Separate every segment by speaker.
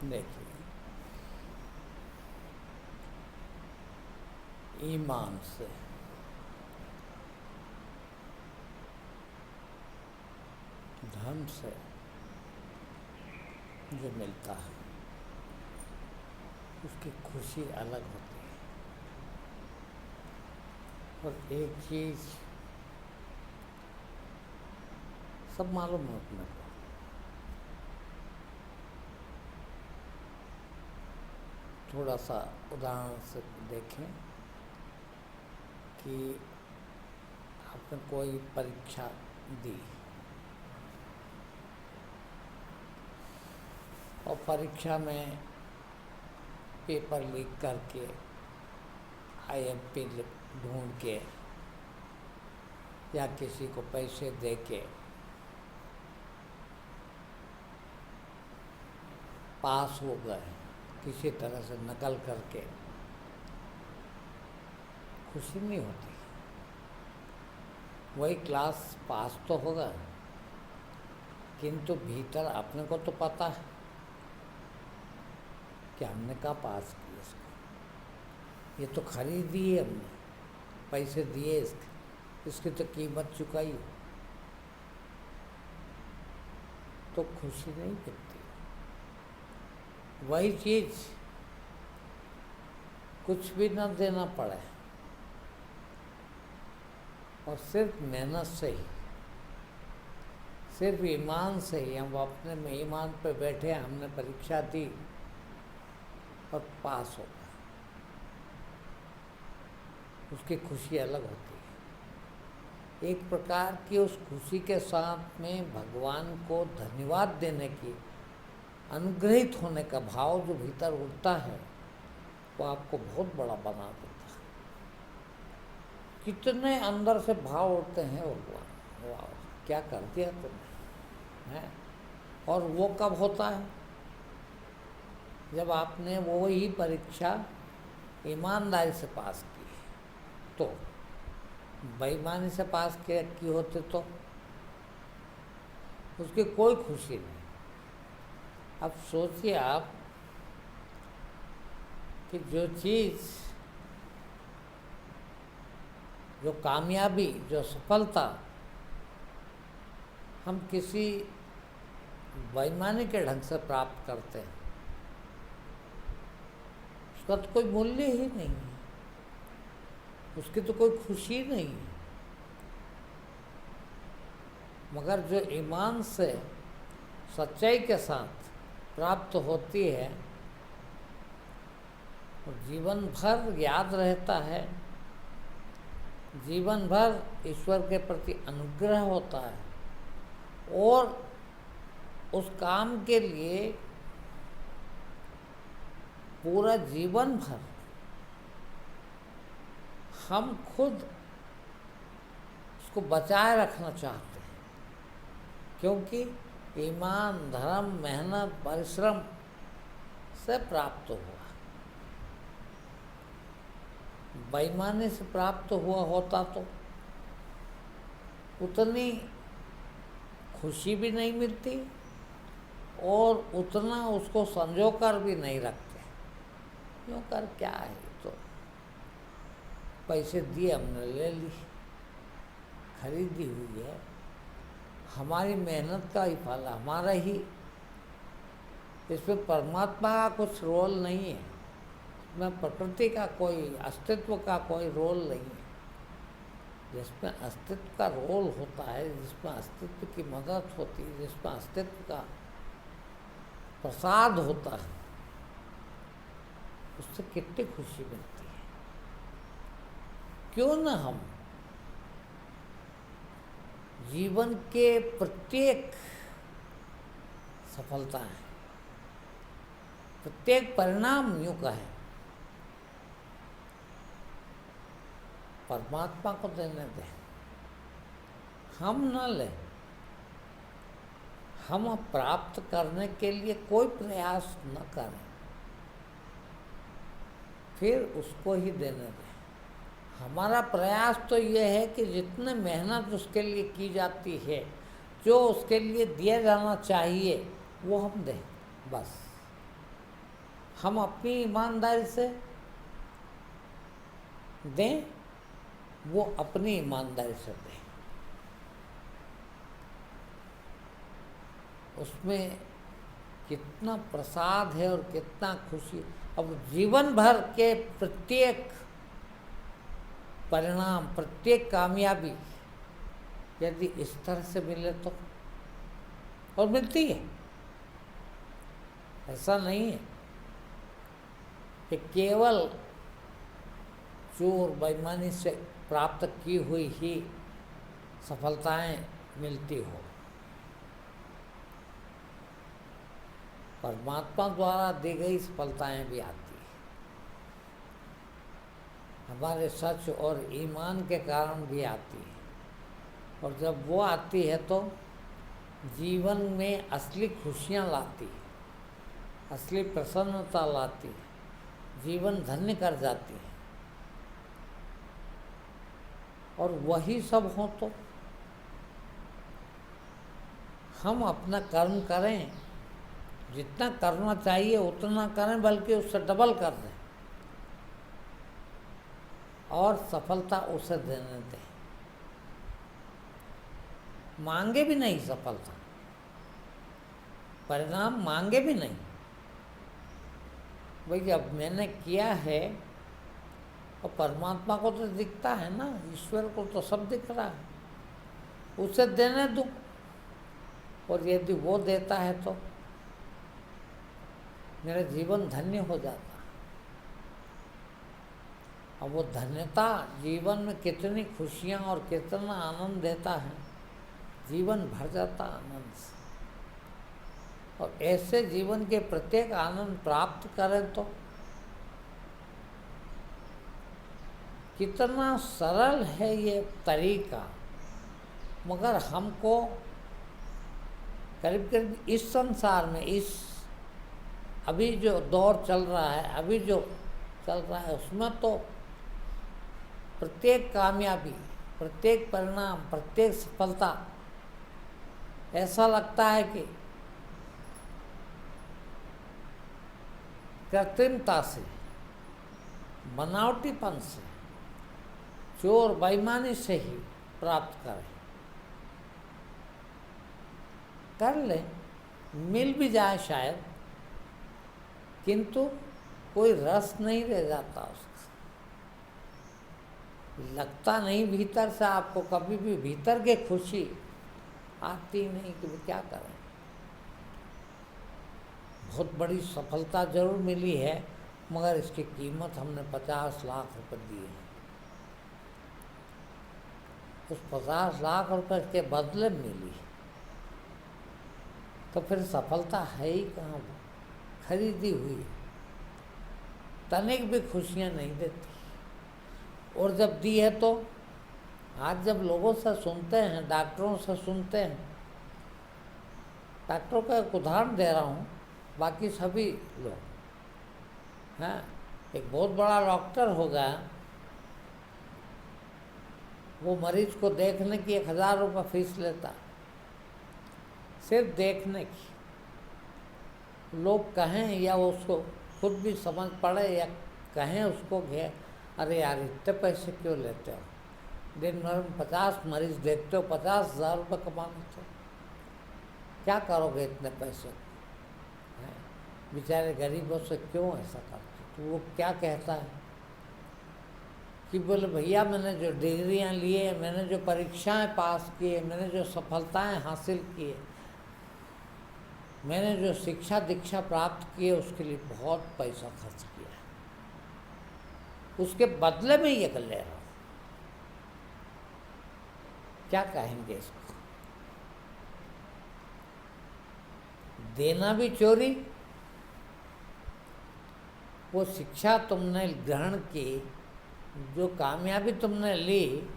Speaker 1: देखिए, ईमान से धर्म से जो मिलता है उसकी खुशी अलग होती है। और एक चीज़ सब मालूम है अपने को, थोड़ा सा उदाहरण से देखें कि आपने कोई परीक्षा दी और परीक्षा में पेपर लीक करके आईएमपी ढूंढ के या किसी को पैसे दे के पास हो गए, किसी तरह से नकल करके, खुशी नहीं होती। वही क्लास पास तो होगा, किंतु भीतर अपने को तो पता है कि हमने कहाँ पास किया इसको, ये तो खरीदी है हमने, पैसे दिए इसकी तो कीमत चुकाई, तो खुशी नहीं मिलती। वही चीज़ कुछ भी न देना पड़े और सिर्फ मेहनत से ही, सिर्फ ईमान से ही, हम अपने में ईमान पे बैठे, हमने परीक्षा दी और पास हो गए, उसकी खुशी अलग होती है। एक प्रकार की उस खुशी के साथ में भगवान को धन्यवाद देने की, अनुग्रहित होने का भाव जो भीतर उठता है वो आपको बहुत बड़ा बना देता है। कितने अंदर से भाव उठते हैं, भगवान वाह क्या कर दिया तुमने, हैं? और वो कब होता है? जब आपने वो ही परीक्षा ईमानदारी से पास की। तो बेईमानी से पास की होते तो उसकी कोई खुशी नहीं। अब सोचिए आप कि जो चीज़, जो कामयाबी, जो सफलता हम किसी बेईमानी के ढंग से प्राप्त करते हैं, उसका तो कोई मूल्य ही नहीं है, उसकी तो कोई खुशी नहीं है। मगर जो ईमान से, सच्चाई के साथ प्राप्त होती है और जीवन भर याद रहता है, जीवन भर ईश्वर के प्रति अनुग्रह होता है और उस काम के लिए पूरा जीवन भर हम खुद उसको बचाए रखना चाहते हैं, क्योंकि ईमान, धर्म, मेहनत, परिश्रम से प्राप्त हुआ। बेईमानी से प्राप्त हुआ होता तो उतनी खुशी भी नहीं मिलती और उतना उसको संजो कर भी नहीं रखते। क्यों कर क्या है, तो पैसे दिए हमने, ले ली, खरीदी हुई है, हमारी मेहनत का ही फल, हमारा ही, इसमें परमात्मा का कुछ रोल नहीं है, इसमें प्रकृति का कोई, अस्तित्व का कोई रोल नहीं है। जिसमें अस्तित्व का रोल होता है, जिसमें अस्तित्व की मदद होती है, जिसमें अस्तित्व का प्रसाद होता है, उससे कितनी खुशी मिलती है। क्यों न हम जीवन के प्रत्येक सफलता है, प्रत्येक परिणाम यूँ कहें परमात्मा को देने दें, हम न लें, हम प्राप्त करने के लिए कोई प्रयास न करें, फिर उसको ही देने दें। हमारा प्रयास तो ये है कि जितने मेहनत उसके लिए की जाती है, जो उसके लिए दिया जाना चाहिए, वो हम दें, बस। हम अपनी ईमानदारी से दें, वो अपनी ईमानदारी से दें। उसमें कितना प्रसाद है और कितना खुशी। अब जीवन भर के प्रत्येक परिणाम, प्रत्येक कामयाबी यदि इस तरह से मिले तो, और मिलती है, ऐसा नहीं है कि केवल चोर बेईमानी से प्राप्त की हुई ही सफलताएं मिलती हो। परमात्मा द्वारा दी गई सफलताएं भी आती है, हमारे सच और ईमान के कारण भी आती है। और जब वो आती है तो जीवन में असली खुशियाँ लाती है, असली प्रसन्नता लाती है, जीवन धन्य कर जाती है। और वही सब हो तो हम अपना कर्म करें, जितना करना चाहिए उतना करें, बल्कि उससे डबल कर दें और सफलता उसे देने दें। मांगे भी नहीं सफलता, परिणाम मांगे भी नहीं। भाई अब मैंने किया है, और परमात्मा को तो दिखता है ना, ईश्वर को तो सब दिख रहा है, उसे देने दो। और यदि वो देता है तो मेरा जीवन धन्य हो जाता। अब वो धन्यता जीवन में कितनी खुशियाँ और कितना आनंद देता है, जीवन भर जाता आनंद से। और ऐसे जीवन के प्रत्येक आनंद प्राप्त करें तो कितना सरल है ये तरीका, मगर हमको करीब करीब इस संसार में, इस अभी जो दौर चल रहा है, अभी जो चल रहा है, उसमें तो प्रत्येक कामयाबी, प्रत्येक परिणाम, प्रत्येक सफलता ऐसा लगता है कि कृत्रिमता से, बनावटीपन से, चोर बेईमानी से ही प्राप्त करें। कर ले, मिल भी जाए शायद, किंतु कोई रस नहीं रह जाता उसका, लगता नहीं भीतर से आपको, कभी भी भीतर के खुशी आती नहीं कि क्या करें। बहुत बड़ी सफलता जरूर मिली है, मगर इसकी कीमत हमने 50 लाख रुपए दी है। उस 50 लाख रुपए के बदले मिली, तो फिर सफलता है ही कहाँ, वो खरीदी हुई, तनिक भी खुशियाँ नहीं देती। और जब दी है तो आज जब लोगों से सुनते हैं, डॉक्टरों से सुनते हैं, डॉक्टरों का एक उदाहरण दे रहा हूँ, बाकी सभी लोग हैं। एक बहुत बड़ा डॉक्टर हो गया, वो मरीज को देखने की 1000 रुपये फीस लेता, सिर्फ देखने की। लोग कहें या उसको खुद भी समझ पड़े या कहें उसको कि अरे यार इतने पैसे क्यों लेते हो, दिन भर में 50 मरीज देखते हो, 50,000 रुपये कमा लेते हो, क्या करोगे इतने पैसे? बेचारे गरीबों से क्यों ऐसा करते? तो वो क्या कहता है कि बोले भैया मैंने जो डिग्रियां लिए, मैंने जो परीक्षाएं पास किए, मैंने जो सफलताएं हासिल किए, मैंने जो शिक्षा दीक्षा प्राप्त किए, उसके लिए बहुत पैसा खर्च किया, उसके बदले में ये कर ले रहा हूँ। क्या कहेंगे इसको? देना भी चोरी, वो शिक्षा तुमने ग्रहण की, जो कामयाबी तुमने ली,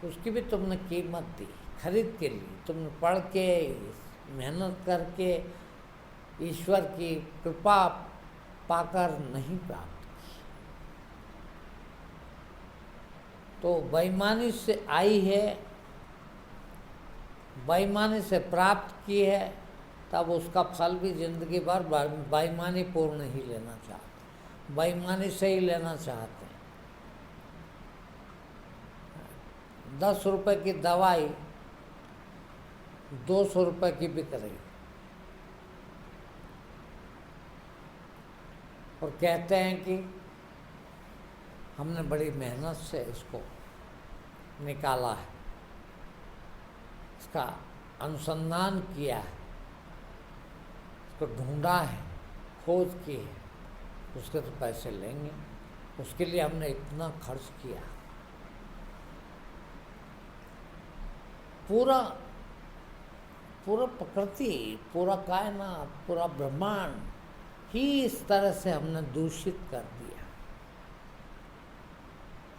Speaker 1: उसकी भी तुमने कीमत दी, खरीद के ली। तुमने पढ़ के, मेहनत करके, ईश्वर की कृपा पाकर नहीं प्राप्त की। तो बेईमानी से आई है, बेईमानी से प्राप्त की है, तब उसका फल भी जिंदगी भर बेईमानी पूर्ण ही लेना चाहते, बेईमानी से ही लेना चाहते हैं। 10 रुपए की दवाई 200 रुपए की बिक रही और कहते हैं कि हमने बड़ी मेहनत से इसको निकाला है, इसका अनुसंधान किया है, इसको ढूंढा है, खोज की है, उसके तो पैसे लेंगे, उसके लिए हमने इतना खर्च किया। पूरा प्रकृति, पूरा कायनात, पूरा ब्रह्मांड ही इस तरह से हमने दूषित कर दिया।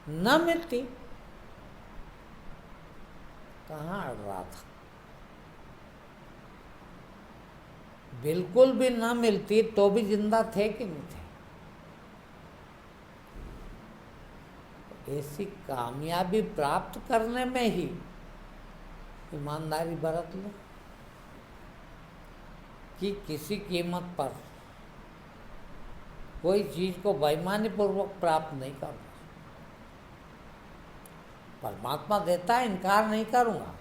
Speaker 1: न मिलती कहाँ अड़ रहा था, बिल्कुल भी ना मिलती तो भी जिंदा थे कि नहीं थे। ऐसी कामयाबी प्राप्त करने में ही ईमानदारी बरत लो कि किसी कीमत पर कोई चीज को बेईमानी पूर्वक प्राप्त नहीं करना। परमात्मा देता है, इनकार नहीं करूँगा,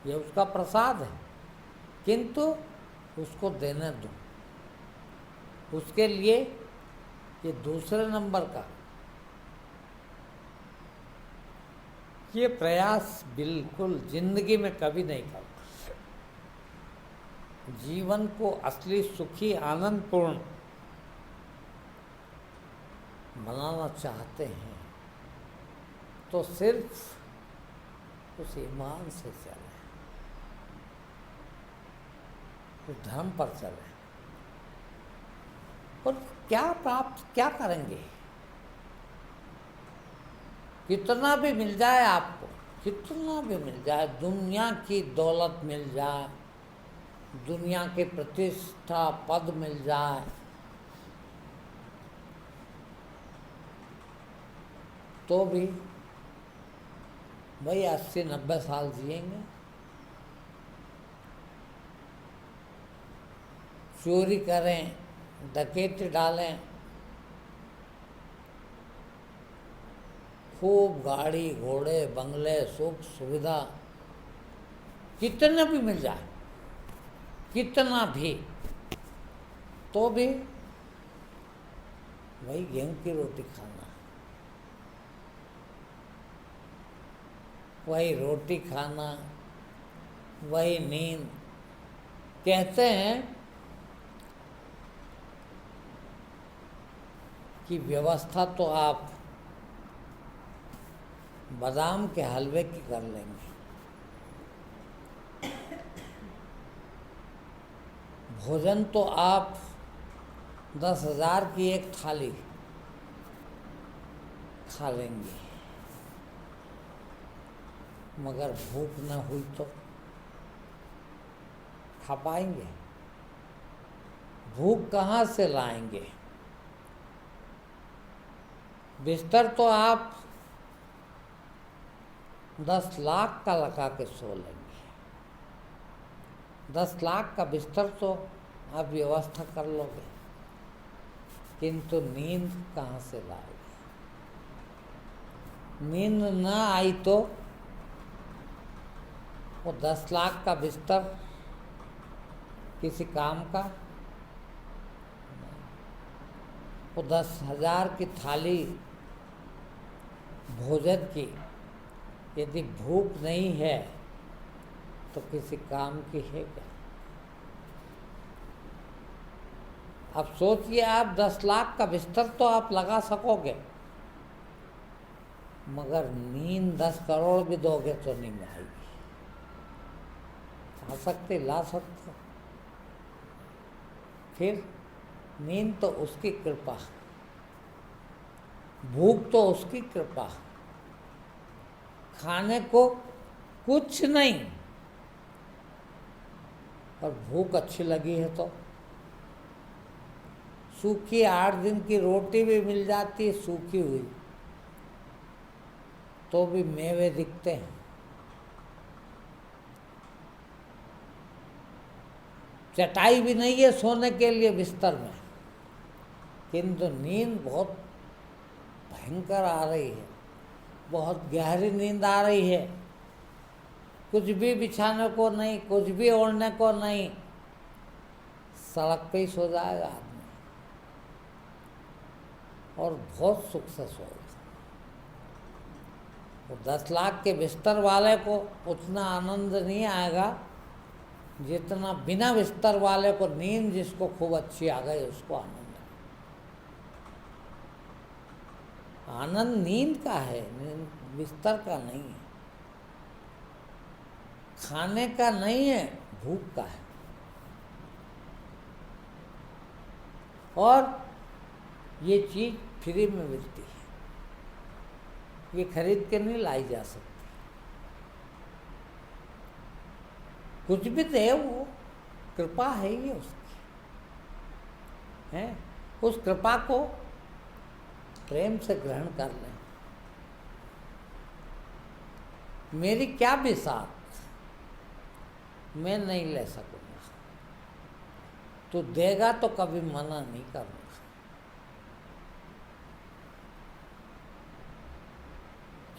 Speaker 1: ये उसका प्रसाद है, किंतु उसको देने दो। उसके लिए ये दूसरे नंबर का ये प्रयास बिल्कुल जिंदगी में कभी नहीं करना। जीवन को असली सुखी आनंदपूर्ण बनाना चाहते हैं तो सिर्फ उस ईमान से चले, उस धर्म पर चले। और क्या करेंगे? कितना भी मिल जाए आपको, कितना भी मिल जाए, दुनिया की दौलत मिल जाए, दुनिया की प्रतिष्ठा पद मिल जाए, तो भी भाई 80-90 साल जिएंगे। चोरी करें, डकैती डालें, खूब गाड़ी घोड़े बंगले सुख सुविधा कितना भी मिल जाए, कितना भी, तो भी वही गेहूं की रोटी खाना, वही रोटी खाना, वही नींद। कहते हैं कि व्यवस्था तो आप बादाम के हलवे की कर लेंगे, भोजन तो आप 10,000 की एक थाली खा लेंगे, मगर भूख न हुई तो खा पाएंगे? भूख कहाँ से लाएंगे? बिस्तर तो आप 10 लाख का लगा के सो लेंगे, 10 लाख का बिस्तर तो आप व्यवस्था कर लोगे, किंतु नींद कहाँ से लाओगे? नींद न आई तो वो 10 लाख का बिस्तर किसी काम का, वो 10,000 की थाली भोजन की यदि भूख नहीं है तो किसी काम की है क्या? अब सोचिए, आप 10 लाख का बिस्तर तो आप लगा सकोगे, मगर नींद 10 करोड़ भी दोगे तो नींद आएगी। आ सकते, ला सकते। फिर नींद तो उसकी कृपा, भूख तो उसकी कृपा। खाने को कुछ नहीं और भूख अच्छी लगी है तो सूखी 8 दिन की रोटी भी मिल जाती है, सूखी हुई, तो भी मेवे दिखते हैं। चटाई भी नहीं है सोने के लिए बिस्तर में, किंतु नींद बहुत भयंकर आ रही है, बहुत गहरी नींद आ रही है। कुछ भी बिछाने को नहीं, कुछ भी ओढ़ने को नहीं, सड़क पे ही सो जाएगा आदमी और बहुत सुख से सोएगा। वो 10 लाख के बिस्तर वाले को उतना आनंद नहीं आएगा जितना बिना बिस्तर वाले को, नींद जिसको खूब अच्छी आ गई उसको आनंद है। आनंद नींद का है, नींद बिस्तर का नहीं है, खाने का नहीं है, भूख का है। और ये चीज फ्री में मिलती है, ये खरीद के नहीं लाई जा सकती। कुछ भी दे वो कृपा है ये उसकी, है। उस कृपा को प्रेम से ग्रहण कर लें। मेरी क्या बिसात, मैं नहीं ले सकूंगा, तू देगा तो कभी मना नहीं करूंगा।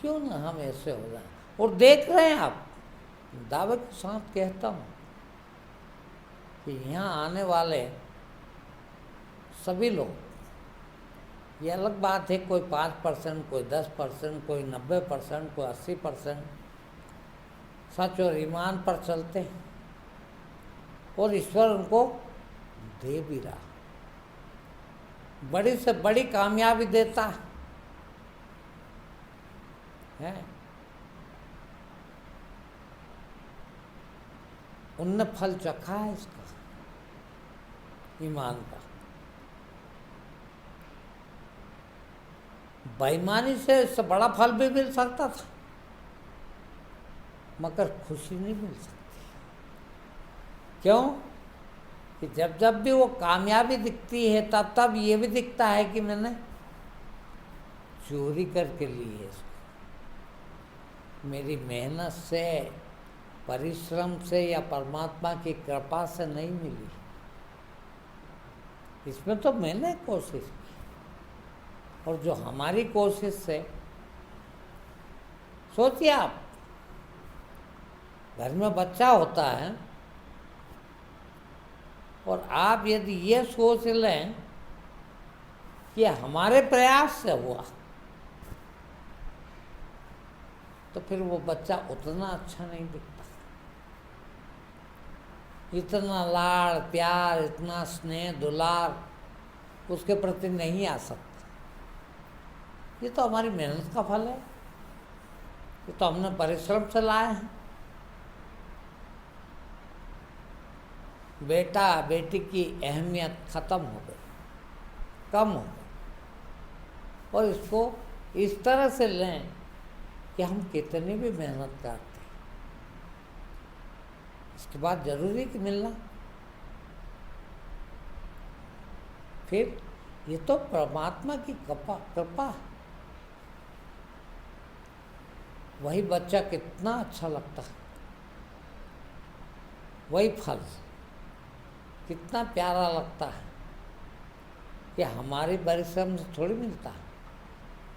Speaker 1: क्यों ना हम ऐसे हो जाए। और देख रहे हैं आप, दावे के साथ कहता हूं कि यहाँ आने वाले सभी लोग, ये अलग बात है कोई 5%, कोई 10%, कोई 90%, कोई 80% सच और ईमान पर चलते हैं और ईश्वर उनको दे भी रहा, बड़ी से बड़ी कामयाबी देता है। उनने फल चखा है इसका, ईमान का। बेईमानी से इससे बड़ा फल भी मिल सकता था, मगर खुशी नहीं मिल सकती। क्यों? कि जब जब भी वो कामयाबी दिखती है तब तब ये भी दिखता है कि मैंने चोरी करके ली है इसको, मेरी मेहनत से, परिश्रम से या परमात्मा की कृपा से नहीं मिली। इसमें तो मैंने कोशिश की, और जो हमारी कोशिश से, सोचिए आप, घर में बच्चा होता है और आप यदि ये सोच लें कि हमारे प्रयास से हुआ, तो फिर वो बच्चा उतना अच्छा नहीं दिखता। इतना लाड़ प्यार, इतना स्नेह दुलार उसके प्रति नहीं आ सकता। ये तो हमारी मेहनत का फल है, ये तो हमने परिश्रम से लाए हैं। बेटा बेटी की अहमियत खत्म हो गई, कम हो गई। और इसको इस तरह से लें कि हम कितनी भी मेहनत करते हैं, इसके बाद जरूरी कि मिलना। फिर ये तो परमात्मा की कृपा। वही बच्चा कितना अच्छा लगता है, वही फल कितना प्यारा लगता है, कि हमारी परिश्रम से थोड़ी मिलता है।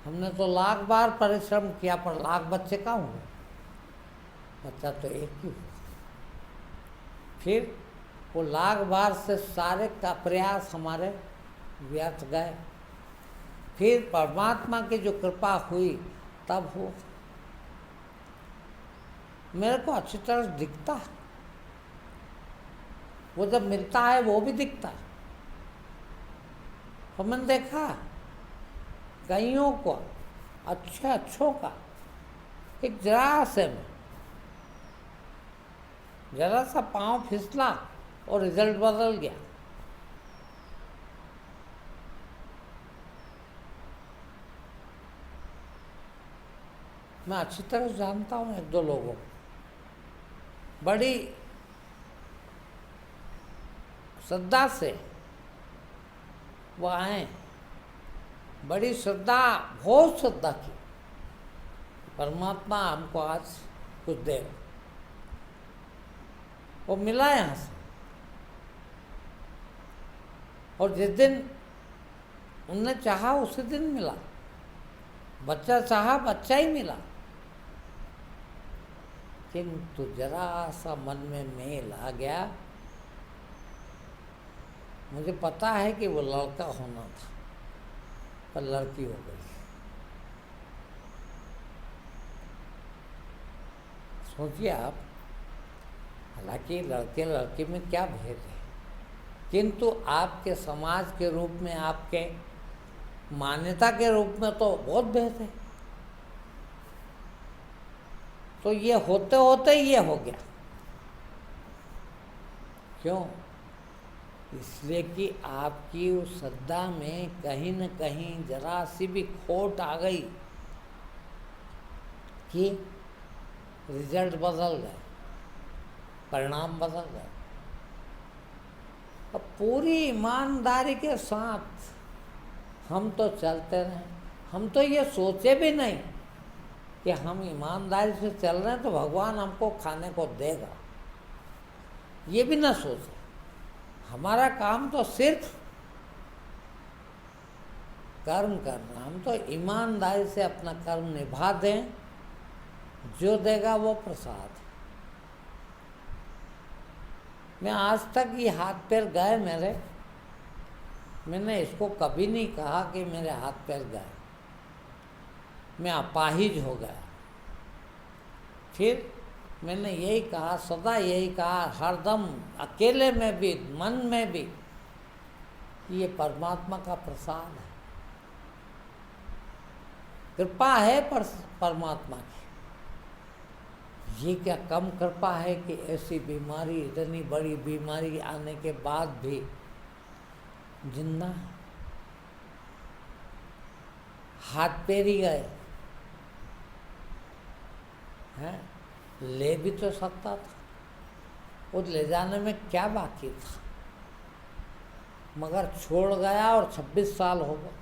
Speaker 1: हमने तो लाख बार परिश्रम किया, पर लाख बच्चे कहाँ हुए? बच्चा तो एक ही हुआ। फिर वो लाख बार से सारे का प्रयास हमारे व्यर्थ गए। फिर परमात्मा की जो कृपा हुई तब हो। मेरे को अच्छी तरह दिखता है, वो जब मिलता है वो भी दिखता है। तो मैंने देखा कईयों को, अच्छों का, एक जरा से में जरा सा पांव फिसला और रिजल्ट बदल गया। मैं अच्छी तरह जानता हूँ एक दो लोगों को, बड़ी श्रद्धा से वो आए, बड़ी श्रद्धा, बहुत श्रद्धा की, परमात्मा हमको आज कुछ देगा। वो मिला यहाँ से, और जिस दिन उनने चाहा उसी दिन मिला, बच्चा चाहा बच्चा ही मिला। किंतु जरा सा मन में मेल आ गया, मुझे पता है कि वो लड़का होना था पर लड़की हो गई। सोचिए आप, हालांकि लड़के लड़की में क्या भेद है, किंतु आपके समाज के रूप में, आपके मान्यता के रूप में तो बहुत भेद है। तो ये होते होते ये हो गया। क्यों? इसलिए कि आपकी उस श्रद्धा में कहीं न कहीं जरा सी भी खोट आ गई कि रिजल्ट बदल गए, परिणाम बदल गए। अब पूरी ईमानदारी के साथ हम तो चलते रहे, हम तो ये सोचे भी नहीं कि हम ईमानदारी से चल रहे हैं तो भगवान हमको खाने को देगा, ये भी ना सोचे। हमारा काम तो सिर्फ कर्म करना, हम तो ईमानदारी से अपना कर्म निभा दें, जो देगा वो प्रसाद। मैं आज तक ये हाथ पैर गए मेरे, मैंने इसको कभी नहीं कहा कि मेरे हाथ पैर गए, मैं अपाहिज हो गया। फिर मैंने यही कहा, सदा यही कहा, हरदम अकेले में भी, मन में भी, ये परमात्मा का प्रसाद है, कृपा है परमात्मा की। ये क्या कम कृपा है कि ऐसी बीमारी, इतनी बड़ी बीमारी आने के बाद भी जिंदा है, हाथ पैर ही गए हैं। ले भी तो सकता था, वो ले जाने में क्या बाकी था, मगर छोड़ गया और 26 साल हो गए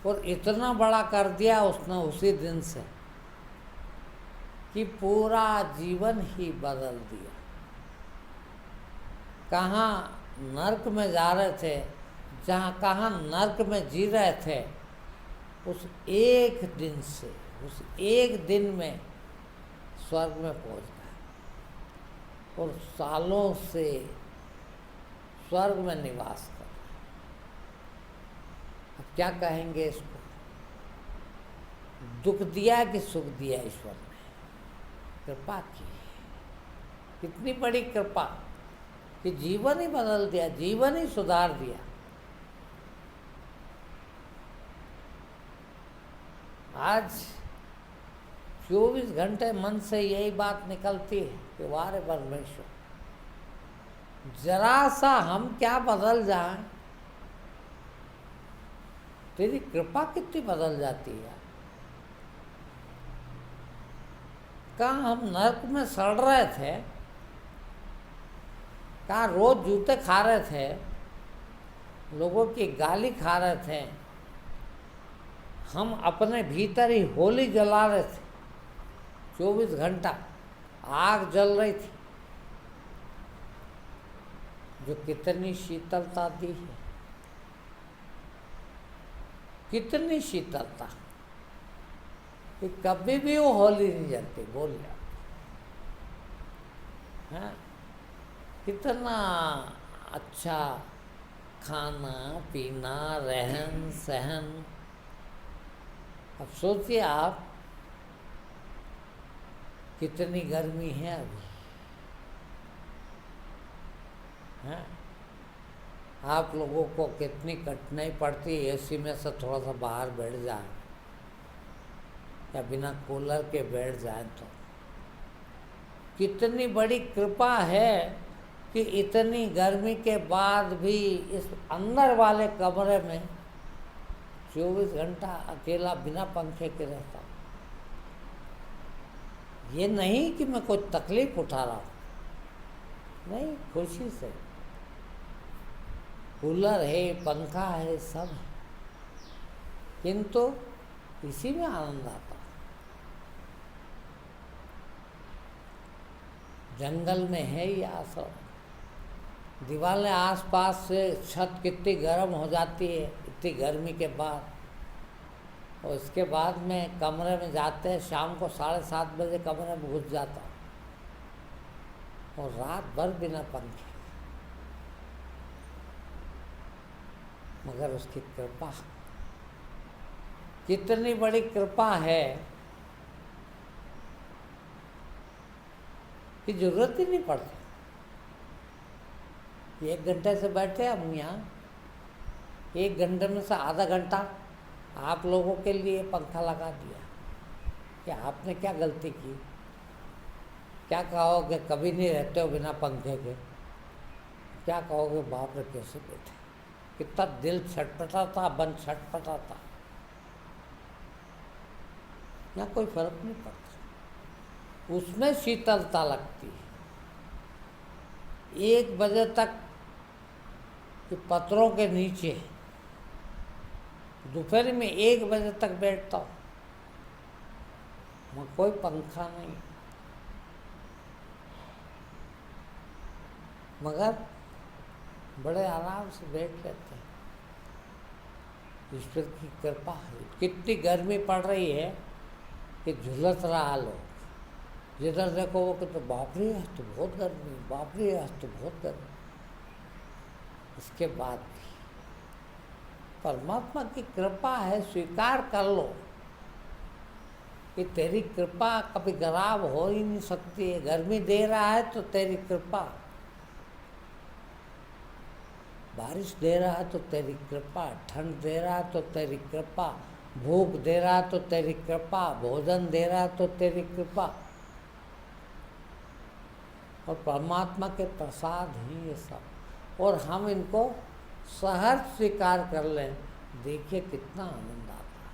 Speaker 1: और इतना बड़ा कर दिया उसने उसी दिन से कि पूरा जीवन ही बदल दिया। कहाँ नर्क में जा रहे थे, कहाँ नर्क में जी रहे थे, उस एक दिन से, उस एक दिन में स्वर्ग में पहुंच गए और सालों से स्वर्ग में निवास कर। अब क्या कहेंगे इसको? दुख दिया कि सुख दिया ईश्वर ने, कृपा की। कितनी बड़ी कृपा कि जीवन ही बदल दिया, जीवन ही सुधार दिया। आज 24 घंटे मन से यही बात निकलती है कि वारे परमेश्वर, जरा सा हम क्या बदल जाएं, तेरी कृपा कितनी बदल जाती है। कहाँ हम नरक में सड़ रहे थे, कहाँ रोज जूते खा रहे थे, लोगों की गाली खा रहे थे, हम अपने भीतर ही होली जला रहे थे, 24 घंटा आग जल रही थी जो कितनी शीतलता दी है, कितनी शीतलता कि कभी भी वो होली नहीं जलती। बोल हाँ, कितना अच्छा खाना पीना, रहन सहन। अब सोचिए आप, कितनी गर्मी है अभी, हैं? आप लोगों को कितनी कठिनाई पड़ती है एसी में से थोड़ा सा बाहर बैठ जाए या बिना कूलर के बैठ जाए तो। कितनी बड़ी कृपा है कि इतनी गर्मी के बाद भी इस अंदर वाले कमरे में 24 घंटा अकेला बिना पंखे के रहता हूँ। ये नहीं कि मैं कोई तकलीफ उठा रहा हूँ, नहीं, खुशी से। कूलर है, पंखा है, सब है, किंतु इसी में आनंद आता। जंगल में है ये आश्रम, दीवारें आसपास से, छत कितनी गर्म हो जाती है इतनी गर्मी के बाद। और इसके बाद में कमरे में जाते हैं, शाम को 7:30 बजे कमरे में घुस जाता हूँ, और रात भर बिना पंखे। मगर उसकी कृपा, कितनी बड़ी कृपा है कि जरूरत ही नहीं पड़ती। 1 घंटे से बैठे हम यहाँ, 1 घंटे में से आधा घंटा आप लोगों के लिए पंखा लगा दिया। कि आपने क्या गलती की? क्या कहोगे, कभी नहीं रहते हो बिना पंखे के? क्या कहोगे, बाप रे कैसे बैठे, कितना दिल छटपटाता, मन छटपटाता। यहाँ कोई फर्क नहीं पड़ता, उसमें शीतलता लगती है। 1 बजे तक पत्थरों के नीचे दोपहर में 1 बजे तक बैठता हूँ, वहाँ कोई पंखा नहीं, मगर बड़े आराम से बैठ लेते हैं। ईश्वर की कृपा है। कितनी गर्मी पड़ रही है कि झुलस रहा लोग, जिधर देखो वो कहते बाप रे आज तो बहुत गर्मी, बाप रे आज तो बहुत गर्मी। इसके बाद भी परमात्मा की कृपा है, स्वीकार कर लो कि तेरी कृपा कभी खराब हो ही नहीं सकती है। गर्मी दे रहा है तो तेरी कृपा, बारिश दे रहा है तो तेरी कृपा, ठंड दे रहा है तो तेरी कृपा, भूख दे रहा है तो तेरी कृपा, भोजन दे रहा है तो तेरी कृपा। और परमात्मा के प्रसाद ही ये सब, और हम इनको सहज स्वीकार कर लें, देखिए कितना आनंद आता है।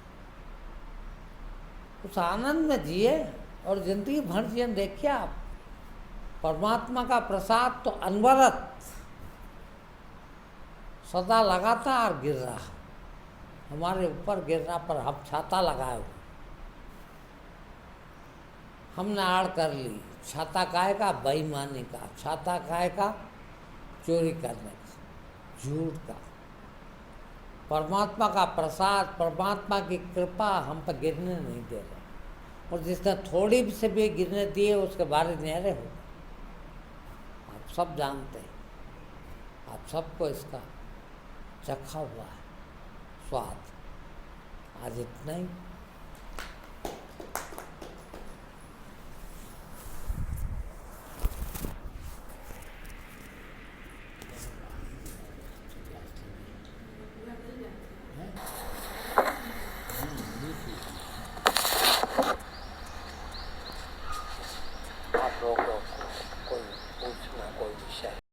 Speaker 1: उस आनंद में जिए और जिंदगी भर जिए। देखिए आप, परमात्मा का प्रसाद तो अनवरत सदा लगातार गिर रहा, हमारे ऊपर गिर रहा, पर हम छाता लगाए हुए। हमने आड़ कर ली, छाता काहे का? बेईमानी का। छाता काहे का? चोरी करने का, झूठ का। परमात्मा का प्रसाद, परमात्मा की कृपा हम पर गिरने नहीं दे रहे, और जिसने थोड़ी से भी गिरने दिए उसके बारे न्यारे हो। आप सब जानते हैं, आप सबको इसका चखा हुआ है स्वाद। आज इतना ही।